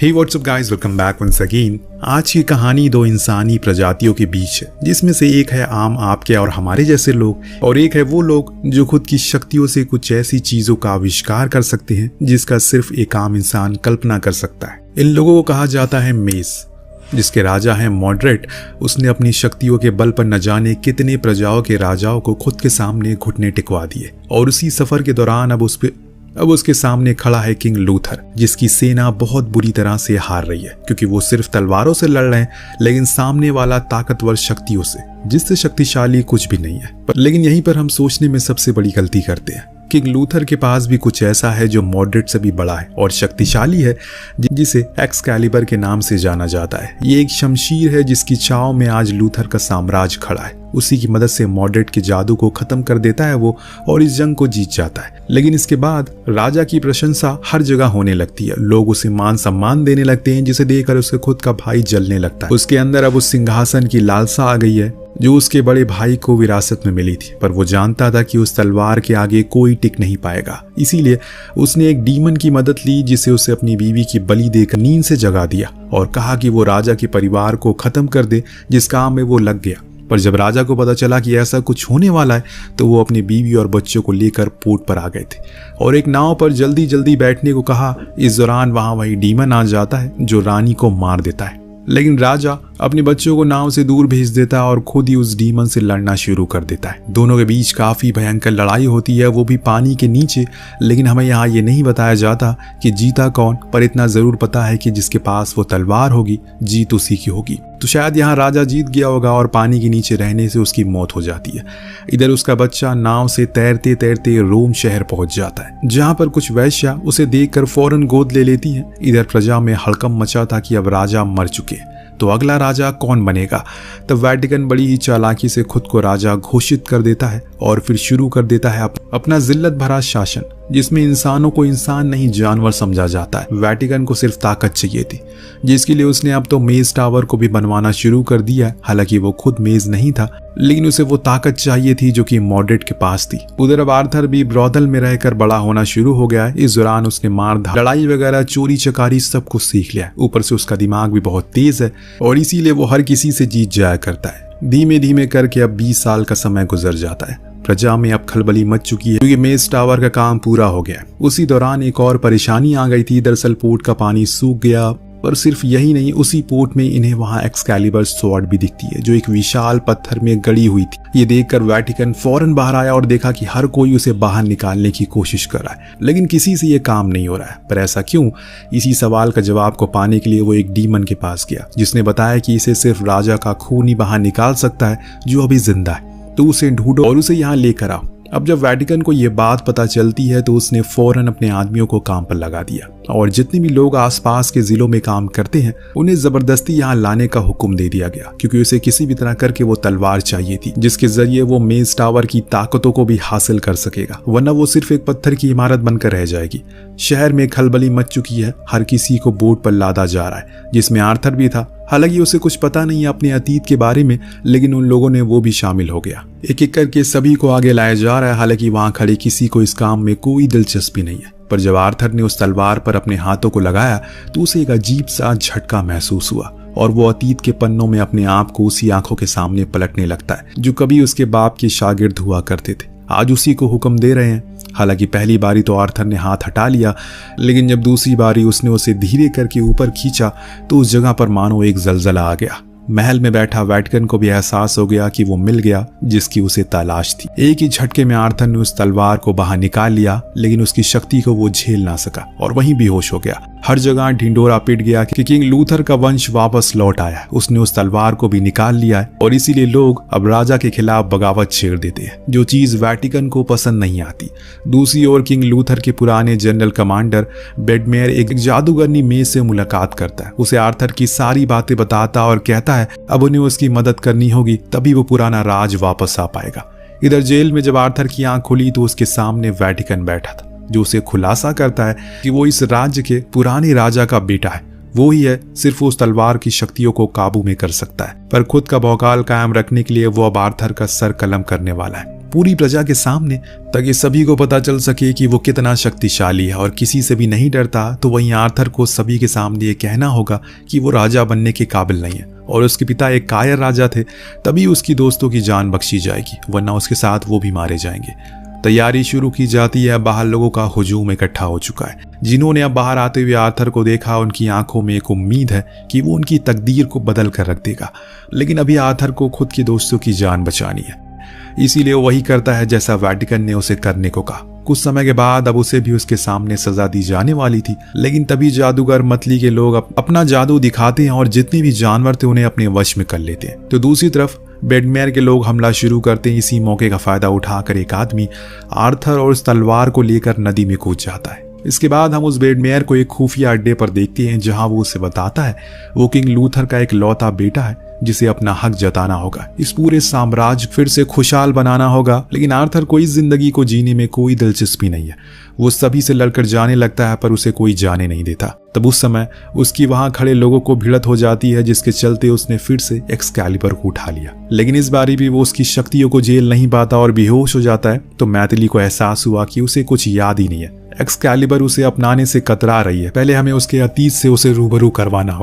हे what's up guys, welcome back once again. आज की कहानी दो इंसानी प्रजातियों के बीच है, जिसमें से एक है आम आपके और हमारे जैसे लोग और एक है वो लोग जो खुद की शक्तियों से कुछ ऐसी चीजों का आविष्कार कर सकते हैं जिसका सिर्फ एक आम इंसान कल्पना कर सकता है। इन लोगों को कहा जाता है मेस, जिसके राजा हैं मॉडरेट। उसने अपनी शक्तियों के बल पर न जाने कितने प्रजाओं के राजाओं को खुद के सामने घुटने टिकवा दिए और उसी सफर के दौरान अब उसके सामने खड़ा है किंग लूथर, जिसकी सेना बहुत बुरी तरह से हार रही है क्योंकि वो सिर्फ तलवारों से लड़ रहे हैं, लेकिन सामने वाला ताकतवर शक्तियों से, जिससे शक्तिशाली कुछ भी नहीं है। लेकिन यहीं पर हम सोचने में सबसे बड़ी गलती करते हैं। किंग लूथर के पास भी कुछ ऐसा है जो मॉडरेट से भी बड़ा है और शक्तिशाली है, जिसे एक्सकैलिबर के नाम से जाना जाता है। ये एक शमशीर है जिसकी छाव में आज लूथर का साम्राज्य खड़ा है। उसी की मदद से मॉडरेट के जादू को खत्म कर देता है वो और इस जंग को जीत जाता है। लेकिन इसके बाद राजा की प्रशंसा हर जगह होने लगती है। लोग उसे मान सम्मान देने लगते हैं, जिसे देखकर उसके खुद का भाई जलने लगता है। उसके अंदर अब उस सिंहासन की लालसा आ गई है जो उसके बड़े भाई को विरासत में मिली थी, पर वो जानता था कि उस तलवार के आगे कोई टिक नहीं पाएगा। इसीलिए उसने एक डीमन की मदद ली, जिसे उसे अपनी बीवी की बलि देकर नींद से जगा दिया और कहा कि वो राजा के परिवार को खत्म कर दे, जिस काम में वो लग गया। पर जब राजा को पता चला कि ऐसा कुछ होने वाला है तो वो अपनी बीवी और बच्चों को लेकर पोर्ट पर आ गए थे और एक नाव पर जल्दी जल्दी बैठने को कहा। इस दौरान वही डीमन आ जाता है जो रानी को मार देता है, लेकिन राजा अपने बच्चों को नाव से दूर भेज देता है और खुद ही उस डीमन से लड़ना शुरू कर देता है। दोनों के बीच काफी भयंकर लड़ाई होती है, वो भी पानी के नीचे। लेकिन हमें यहाँ ये नहीं बताया जाता कि जीता कौन, पर इतना जरूर पता है कि जिसके पास वो तलवार होगी जीत उसी की होगी। तो शायद यहाँ राजा जीत गया होगा और पानी के नीचे रहने से उसकी मौत हो जाती है। इधर उसका बच्चा नाव से तैरते तैरते रोम शहर पहुंच जाता है, जहाँ पर कुछ वैश्या उसे देखकर फौरन गोद ले लेती है। इधर प्रजा में हड़कंप मचा था कि अब राजा मर चुके, तो अगला राजा कौन बनेगा। तब वेटिकन बड़ी ही चालाकी से खुद को राजा घोषित कर देता है और फिर शुरू कर देता है अपना जिल्लत भरा शासन, जिसमें इंसानों को इंसान नहीं जानवर समझा जाता है। वेटिकन को सिर्फ ताकत चाहिए थी, जिसके लिए उसने अब तो मेज टावर को भी बनवाना शुरू कर दिया। हालांकि वो खुद मेज नहीं था, लेकिन उसे वो ताकत चाहिए थी जो कि मॉडरेट के पास थी। उधर अब आर्थर भी ब्रॉदल में रहकर बड़ा होना शुरू हो गया है। इस दौरान उसने मार लड़ाई वगैरह चोरी चकारी सब कुछ सीख लिया है। ऊपर से उसका दिमाग भी बहुत तेज है और इसीलिए वो हर किसी से जीत जाया करता है। धीमे धीमे करके अब 20 साल का समय गुजर जाता है। प्रजा में अब खलबली मच चुकी है क्योंकि मेज टावर का काम पूरा हो गया। उसी दौरान एक और परेशानी आ गई थी। दरअसल पोर्ट का पानी सूख गया, पर सिर्फ यही नहीं, उसी पोर्ट में इन्हें वहां एक्सकैलिबर स्वॉर्ड भी दिखती है जो एक विशाल पत्थर में गड़ी हुई थी। ये देखकर वेटिकन फौरन बाहर आया और देखा कि हर कोई उसे बाहर निकालने की कोशिश कर रहा है, लेकिन किसी से ये काम नहीं हो रहा है। पर ऐसा क्यों? इसी सवाल का जवाब को पाने के लिए वो एक डीमन के पास गया, जिसने बताया कि इसे सिर्फ राजा का खून ही बाहर निकाल सकता है जो अभी जिंदा है। तो उसे ढूंढो और उसे यहाँ लेकर आओ। अब जब वेटिकन को ये बात पता चलती है तो उसने फौरन अपने आदमियों को काम पर लगा दिया और जितने भी लोग आसपास के जिलों में काम करते हैं उन्हें जबरदस्ती यहाँ लाने का हुक्म दे दिया गया, क्योंकि उसे किसी भी तरह करके वो तलवार चाहिए थी जिसके जरिए वो मेज टावर की ताकतों को भी हासिल कर सकेगा, वरना वो सिर्फ एक पत्थर की इमारत बनकर रह जाएगी। शहर में खलबली मच चुकी है, हर किसी को बोट पर लादा जा रहा है, जिसमें आर्थर भी था। हालांकि उसे कुछ पता नहीं है अपने अतीत के बारे में, लेकिन उन लोगों ने वो भी शामिल हो गया। एक एक करके सभी को आगे लाया जा रहा है। हालांकि वहां खड़े किसी को इस काम में कोई दिलचस्पी नहीं है। पर जब आर्थर ने उस तलवार पर अपने हाथों को लगाया तो उसे एक अजीब सा झटका महसूस हुआ और वो अतीत के पन्नों में अपने आप को उसी आंखों के सामने पलटने लगता है जो कभी उसके बाप के शागिर्द हुआ करते थे। आज उसी को हुक्म दे रहे हैं। हालांकि पहली बारी तो आर्थर ने हाथ हटा लिया, लेकिन जब दूसरी बारी उसने उसे धीरे करके ऊपर खींचा तो उस जगह पर मानो एक जलजला आ गया। महल में बैठा वेटिकन को भी एहसास हो गया कि वो मिल गया जिसकी उसे तलाश थी। एक ही झटके में आर्थर ने उस तलवार को बाहर निकाल लिया, लेकिन उसकी शक्ति को वो झेल ना सका और वहीं बेहोश हो गया। हर जगह ढिंडोरा पिट गया कि किंग लूथर का वंश वापस लौट आया। उसने उस तलवार को भी निकाल लिया है और इसीलिए लोग अब राजा के खिलाफ बगावत छेड़ देते हैं, जो चीज वेटिकन को पसंद नहीं आती। दूसरी ओर किंग लूथर के पुराने जनरल कमांडर बेडमेयर एक जादूगरनी मेज से मुलाकात करता है। उसे आर्थर की सारी बातें बताता और कहता है अब उन्हें उसकी मदद करनी होगी, तभी वो पुराना राज वापस आ पाएगा। इधर जेल में जब आर्थर की आंख खुली तो उसके सामने वेटिकन बैठा था, जो उसे खुलासा करता है कि वो इस राज्य के पुराने राजा का बेटा है। वो ही है सिर्फ उस तलवार की शक्तियों को काबू में कर सकता है, पर खुद का भौकाल कायम रखने के लिए वो अब आर्थर का सर कलम करने वाला है। पूरी प्रजा के सामने, ताकि सभी को पता चल सके कि वो कितना शक्तिशाली है और किसी से भी नहीं डरता। तो वहीं आर्थर को सभी के सामने ये कहना होगा कि वो राजा बनने के काबिल नहीं है और उसके पिता एक कायर राजा थे, तभी उसकी दोस्तों की जान बख्शी जाएगी, वरना उसके साथ वो भी मारे जाएंगे। तैयारी शुरू की जाती है। बाहर लोगों का हुजूम इकट्ठा हो चुका है। जिन्होंने अब बाहर आते हुए आर्थर को देखा, उनकी आंखों में एक उम्मीद है कि वो उनकी तकदीर को बदल कर रख देगा। लेकिन अभी आर्थर को खुद के दोस्तों की जान बचानी है, इसीलिए वो वही करता है जैसा वेटिकन ने उसे करने को कहा। कुछ समय के बाद अब उसे भी उसके सामने सजा दी जाने वाली थी, लेकिन तभी जादूगर मतली के लोग अपना जादू दिखाते हैं और जितने भी जानवर थे उन्हें अपने वश में कर लेते हैं। तो दूसरी तरफ बेडमेयर के लोग हमला शुरू करते हैं। इसी मौके का फायदा उठाकर एक आदमी आर्थर और उस तलवार को लेकर नदी में कूद जाता है। इसके बाद हम उस बेडमेयर को एक खुफिया अड्डे पर देखते हैं, जहां वो उसे बताता है वो किंग लूथर का एक लौता बेटा है जिसे अपना हक जताना होगा, इस पूरे साम्राज्य फिर से खुशहाल बनाना होगा। लेकिन आर्थर को इस जिंदगी को जीने में कोई दिलचस्पी नहीं है। वो सभी से लड़कर जाने लगता है, पर उसे कोई जाने नहीं देता। तब उस समय उसकी वहां खड़े लोगों को भिड़त हो जाती है, जिसके चलते उसने फिर से एक्सकैलिबर को उठा लिया। लेकिन इस बारी भी वो उसकी शक्तियों को झेल नहीं पाता और बेहोश हो जाता है। तो मैथिली को एहसास हुआ कि उसे कुछ याद ही नहीं है। एक्सकैलिबर उसे अपनाने से कतरा रही है। पहले हमें उसके अतीत से उसे रूबरू करवाना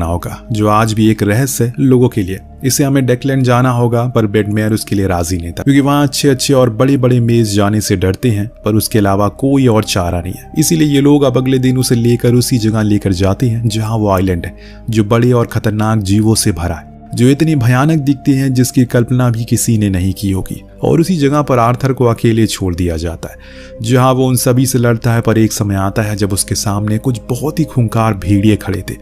होगा, जो आज भी एक रहस्य है लोगों के लिए। इसे हमें डेक्लैंड जाना होगा, पर बेडमेयर उसके लिए राजी नहीं था, क्योंकि वहाँ अच्छे और बड़े मेज जाने से डरते हैं, पर उसके अलावा कोई और चारा नहीं है। इसीलिए ये लोग अब अगले दिन उसे लेकर उसी जगह लेकर जाते हैं जहाँ वो आइलैंड है, जो बड़े और खतरनाक जीवों से भरा है, जो इतनी भयानक दिखते हैं जिसकी कल्पना भी किसी ने नहीं की होगी। और उसी जगह पर आर्थर को अकेले छोड़ दिया जाता है, जहां वो उन सभी से लड़ता है। पर एक समय आता है जब उसके सामने कुछ बहुत ही खूंखार भेड़िए खड़े थे।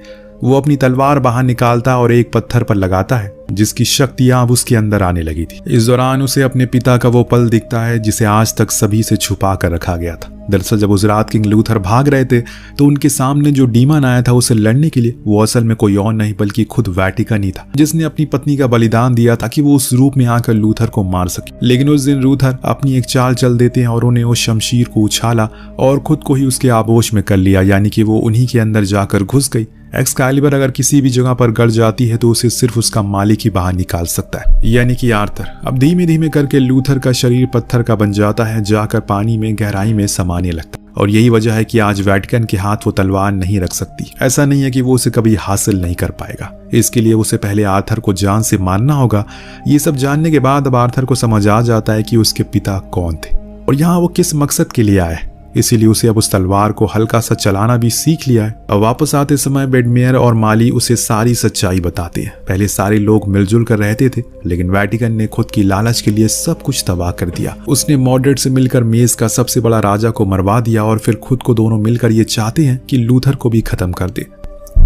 वो अपनी तलवार बाहर निकालता और एक पत्थर पर लगाता है, जिसकी शक्तियां अब उसके अंदर आने लगी थी। इस दौरान उसे अपने पिता का वो पल दिखता है जिसे आज तक सभी से छुपा कर रखा गया था। दरअसल जब उस रात किंग लूथर भाग रहे थे, तो उनके सामने जो डीमन आया था उसे लड़ने के लिए, वो असल में कोई और नहीं बल्कि खुद वेटिकन ही था, जिसने अपनी पत्नी का बलिदान दिया ताकि वो उस रूप में आकर लूथर को मार सके। लेकिन उस दिन लूथर अपनी एक चाल चल देते हैं और उन्हें उस शमशीर को उछाला और खुद को ही उसके आगोश में कर लिया, यानी कि वो उन्हीं के अंदर जाकर घुस गई। एक्सकैलिबर अगर किसी भी जगह पर गड़ जाती है तो उसे सिर्फ उसका मालिक ही बाहर निकाल सकता है, यानी कि आर्थर। अब धीमे धीमे करके लूथर का शरीर पत्थर का बन जाता है, जाकर पानी में गहराई में समाने लगता है। और यही वजह है कि आज वेटिकन के हाथ वो तलवार नहीं रख सकती। ऐसा नहीं है कि वो उसे कभी हासिल नहीं कर पाएगा, इसके लिए उसे पहले आर्थर को जान से मारना होगा। ये सब जानने के बाद अब आर्थर को समझ आ जाता है कि उसके पिता कौन थे और यहाँ वो किस मकसद के लिए आए। इसीलिए उसे अब उस तलवार को हल्का सा चलाना भी सीख लिया है। अब वापस आते समय बेडमेयर और माली उसे सारी सच्चाई बताते हैं। पहले सारे लोग मिलजुल कर रहते थे, लेकिन वेटिकन ने खुद की लालच के लिए सब कुछ तबाह कर दिया। उसने मॉड्रेड से मिलकर मेज का सबसे बड़ा राजा को मरवा दिया और फिर खुद को दोनों मिलकर ये चाहते हैं कि लूथर को भी खत्म कर दे,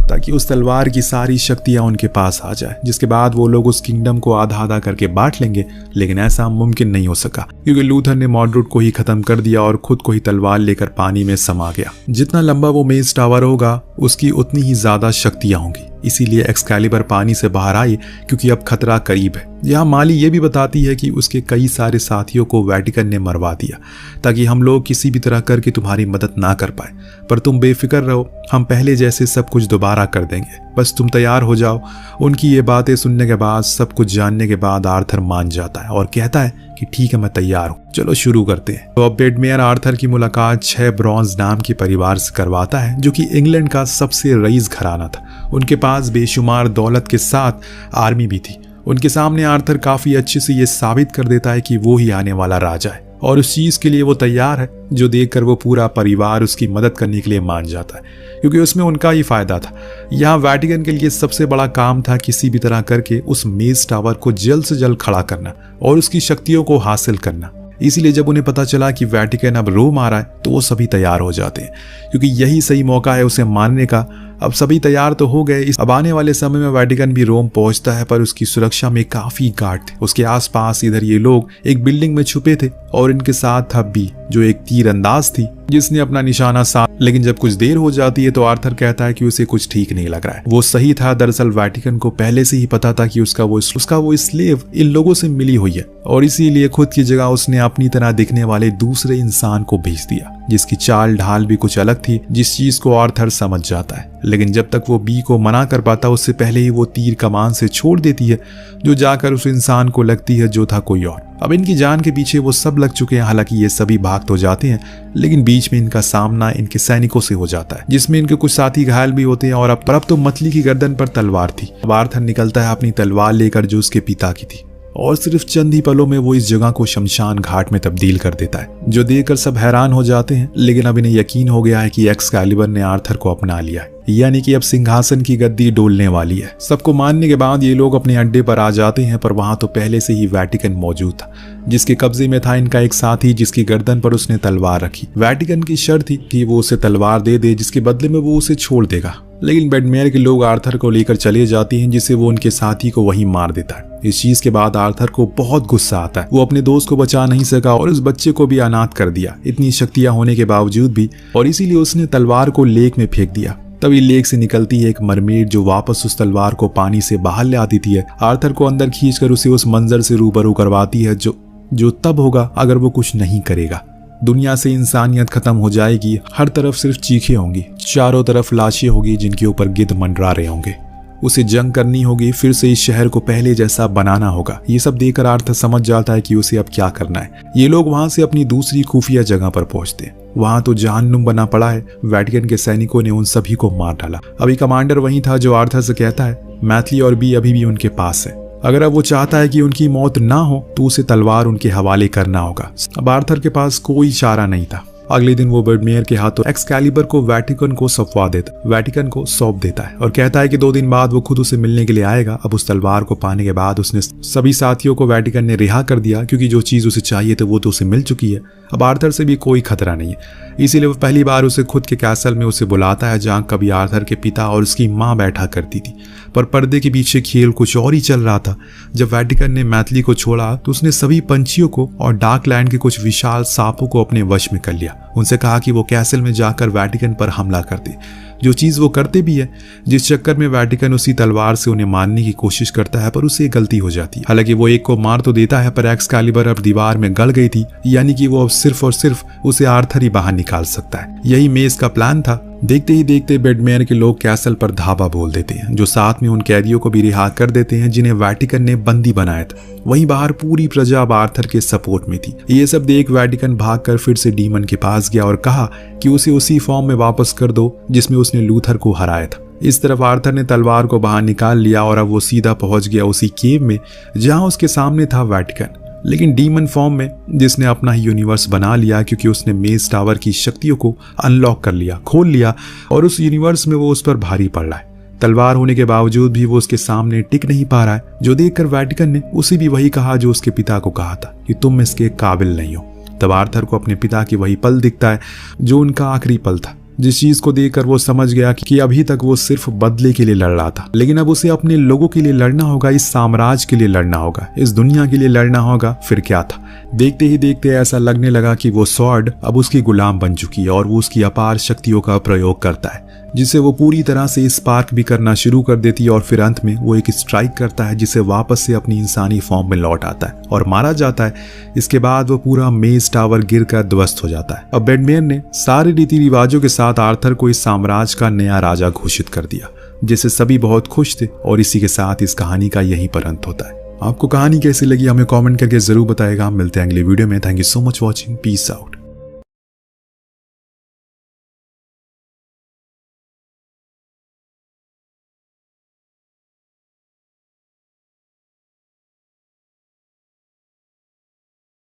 ताकि उस तलवार की सारी शक्तियां उनके पास आ जाए, जिसके बाद वो लोग उस किंगडम को आधा आधा करके बांट लेंगे। लेकिन ऐसा मुमकिन नहीं हो सका, क्योंकि लूथर ने मॉड्रेड को ही खत्म कर दिया और खुद को ही तलवार लेकर पानी में समा गया। जितना लंबा वो मेज टावर होगा, उसकी उतनी ही ज्यादा शक्तियां होंगी। इसीलिए एक्सकैलिबर पानी से बाहर आई, क्योंकि अब खतरा करीब है। यहाँ माली ये भी बताती है कि उसके कई सारे साथियों को वेटिकन ने मरवा दिया, ताकि हम लोग किसी भी तरह करके तुम्हारी मदद ना कर पाए। पर तुम बेफिक्र रहो, हम पहले जैसे सब कुछ दोबारा कर देंगे, बस तुम तैयार हो जाओ। उनकी ये बातें सुनने के बाद, सब कुछ जानने के बाद आर्थर मान जाता है और कहता है कि ठीक है, मैं तैयार हूँ, चलो शुरू करते हैं। तो अब बेडमेयर आर्थर की मुलाकात 6 ब्रॉन्ज नाम के परिवार से करवाता है, जो कि इंग्लैंड का सबसे रईस घराना था। उनके पास बेशुमार दौलत के साथ आर्मी भी थी। उनके सामने आर्थर काफी अच्छे से ये साबित कर देता है कि वो ही आने वाला राजा है और उस चीज के लिए वो तैयार है, जो देखकर वो पूरा परिवार उसकी मदद करने के लिए मान जाता है, क्योंकि उसमें उनका ही फायदा था। यहाँ वेटिकन के लिए सबसे बड़ा काम था किसी भी तरह करके उस मेज टावर को जल्द से जल्द खड़ा करना और उसकी शक्तियों को हासिल करना। इसीलिए जब उन्हें पता चला कि वेटिकन अब रोम आ रहा है, तो वो सभी तैयार हो जाते हैं, क्योंकि यही सही मौका है उसे मारने का। अब सभी तैयार तो हो गए। अब आने वाले समय में वेटिकन भी रोम पहुंचता है, पर उसकी सुरक्षा में काफी गार्ड थे। उसके आसपास इधर ये लोग एक बिल्डिंग में छुपे थे और इनके साथ था बी, जो एक तीरंदाज थी, जिसने अपना निशाना साध। लेकिन जब कुछ देर हो जाती है तो आर्थर कहता है कि उसे कुछ ठीक नहीं लग रहा है। वो सही था, दरअसल वेटिकन को पहले से ही पता था कि उसका वो स्लेव इन लोगों से मिली हुई है, और इसीलिए खुद की जगह उसने अपनी तरह दिखने वाले दूसरे इंसान को भेज दिया, जिसकी चाल ढाल भी कुछ अलग थी, जिस चीज को आर्थर समझ जाता है। लेकिन जब तक वो बी को मना कर पाता उससे पहले ही वो तीर कमान से छोड़ देती है, जो जाकर उस इंसान को लगती है जो था कोई और। अब इनकी जान के पीछे वो सब लग चुके हैं। हालांकि ये सभी भाग तो जाते हैं, लेकिन बीच में इनका सामना इनके सैनिकों से हो जाता है, जिसमें इनके कुछ साथी घायल भी होते हैं। और अब तो मतली की गर्दन पर तलवार थी। अब आर्थर निकलता है अपनी तलवार लेकर जो उसके पिता की थी, और सिर्फ चंद ही पलों में वो इस जगह को शमशान घाट में तब्दील कर देता है, जो देखकर सब हैरान हो जाते हैं। लेकिन अब इन्हें यकीन हो गया है कि एक्सकैलिबर ने आर्थर को अपना लिया है, यानी कि अब सिंहासन की गद्दी डोलने वाली है। सबको मानने के बाद ये लोग अपने अड्डे पर आ जाते हैं, पर वहां तो पहले से ही वेटिकन मौजूद था, जिसके कब्जे में था इनका एक साथी, जिसकी गर्दन पर उसने तलवार रखी। वेटिकन की शर्त थी कि वो उसे तलवार दे दे, जिसके बदले में वो उसे छोड़ देगा। लेकिन बेडमेयर के लोग आर्थर को लेकर चले जाते हैं, जिससे वो उनके साथी को वहीं मार देता है। इस चीज के बाद आर्थर को बहुत गुस्सा आता है। वो अपने दोस्त को बचा नहीं सका और उस बच्चे को भी अनाथ कर दिया, इतनी शक्तियां होने के बावजूद भी, और इसीलिए उसने तलवार को लेक में फेंक दिया। तभी लेक से निकलती है एक मरमेड, जो वापस उस तलवार को पानी से बाहर ले आती थी। आर्थर को अंदर खींचकर उसे उस मंजर से रूबरू करवाती है जो तब होगा अगर वो कुछ नहीं करेगा। दुनिया से इंसानियत खत्म हो जाएगी, हर तरफ सिर्फ चीखें होंगी, चारों तरफ लाशें होगी जिनके ऊपर गिद्ध मंडरा रहे होंगे। उसे जंग करनी होगी, फिर से इस शहर को पहले जैसा बनाना होगा। ये सब देखकर आर्थर समझ जाता है कि उसे अब क्या करना है। ये लोग वहां से अपनी दूसरी खुफिया जगह पर पहुंचते हैं। वहां तो जहन्नुम बना पड़ा है। वेटिकन के सैनिकों ने उन सभी को मार डाला। अभी कमांडर वही था जो आर्थर से कहता है मैथली और बी अभी भी उनके पास है। अगर अब वो चाहता है कि उनकी मौत ना हो तो उसे तलवार उनके हवाले करना होगा। अब आर्थर के पास कोई चारा नहीं था। अगले दिन वो बेडमेयर के हाथों एक्सकैलिबर को वेटिकन को सौंप देता है और कहता है कि 2 दिन बाद वो खुद उसे मिलने के लिए आएगा। अब उस तलवार को पाने के बाद उसने सभी साथियों को वेटिकन ने रिहा कर दिया, क्योंकि जो चीज उसे चाहिए थी वो तो उसे मिल चुकी है। अब आर्थर से भी कोई खतरा नहीं है। इसीलिए वो पहली बार उसे खुद के कैसल में उसे बुलाता है, जहाँ कभी आर्थर के पिता और उसकी माँ बैठा करती थी। पर पर्दे के पीछे खेल कुछ और ही चल रहा था। जब वेटिकन ने मैथली को छोड़ा तो उसने सभी पंछियों को और डार्कलैंड के कुछ विशाल सांपों को अपने वश में कर लिया। उनसे कहा कि वो कैसल में जाकर वेटिकन पर हमला कर दे, जो चीज वो करते भी है। जिस चक्कर में वेटिकन उसी तलवार से उन्हें मारने की कोशिश करता है, पर उसे गलती हो जाती है। हालांकि वो एक को मार तो देता है, पर एक्सकैलिबर अब दीवार में गड़ गई थी, यानी कि वो अब सिर्फ और सिर्फ उसे आर्थर ही बाहर निकाल सकता है। यही मेज का प्लान था। देखते ही देखते बेडमेयर के लोग कैसल पर धावा बोल देते हैं, जो साथ में उन कैदियों को भी रिहा कर देते हैं जिन्हें वेटिकन ने बंदी बनाया था। वहीं बाहर पूरी प्रजा अब आर्थर के सपोर्ट में थी। ये सब देख वेटिकन भागकर फिर से डीमन के पास गया और कहा कि उसे उसी फॉर्म में वापस कर दो जिसमें उसने लूथर को हराया था। इस तरफ आर्थर ने तलवार को बाहर निकाल लिया और अब वो सीधा पहुंच गया उसी केव में जहां उसके सामने था वेटिकन, लेकिन डीमन फॉर्म में, जिसने अपना ही यूनिवर्स बना लिया, क्योंकि उसने मेज टावर की शक्तियों को अनलॉक कर लिया, खोल लिया, और उस यूनिवर्स में वो उस पर भारी पड़ रहा है। तलवार होने के बावजूद भी वो उसके सामने टिक नहीं पा रहा है, जो देखकर वेटिकन ने उसे भी वही कहा जो उसके पिता को कहा था कि तुम इसके काबिल नहीं हो। तब आर्थर को अपने पिता की वही पल दिखता है जो उनका आखिरी पल था, जिस चीज को देखकर वो समझ गया कि अभी तक वो सिर्फ बदले के लिए लड़ रहा था, लेकिन अब उसे अपने लोगों के लिए लड़ना होगा, इस साम्राज्य के लिए लड़ना होगा, इस दुनिया के लिए लड़ना होगा। फिर क्या था, देखते ही देखते ऐसा लगने लगा कि वो स्वॉर्ड अब उसकी गुलाम बन चुकी है और वो उसकी अपार शक्तियों का प्रयोग करता है, जिसे वो पूरी तरह से स्पार्क भी करना शुरू कर देती है। और फिर अंत में वो एक स्ट्राइक करता है जिसे वापस से अपनी इंसानी फॉर्म में लौट आता है और मारा जाता है। इसके बाद वो पूरा मेज टावर गिरकर ध्वस्त हो जाता है। अब बेडमेयर ने सारे रीति रिवाजों के साथ आर्थर को इस साम्राज्य का नया राजा घोषित कर दिया, जिससे सभी बहुत खुश थे। और इसी के साथ इस कहानी का यहीं पर अंत होता है। आपको कहानी कैसी लगी हमें कमेंट करके जरूर बताएगा। मिलते हैं अगले वीडियो में। Thank you so much watching. Peace out.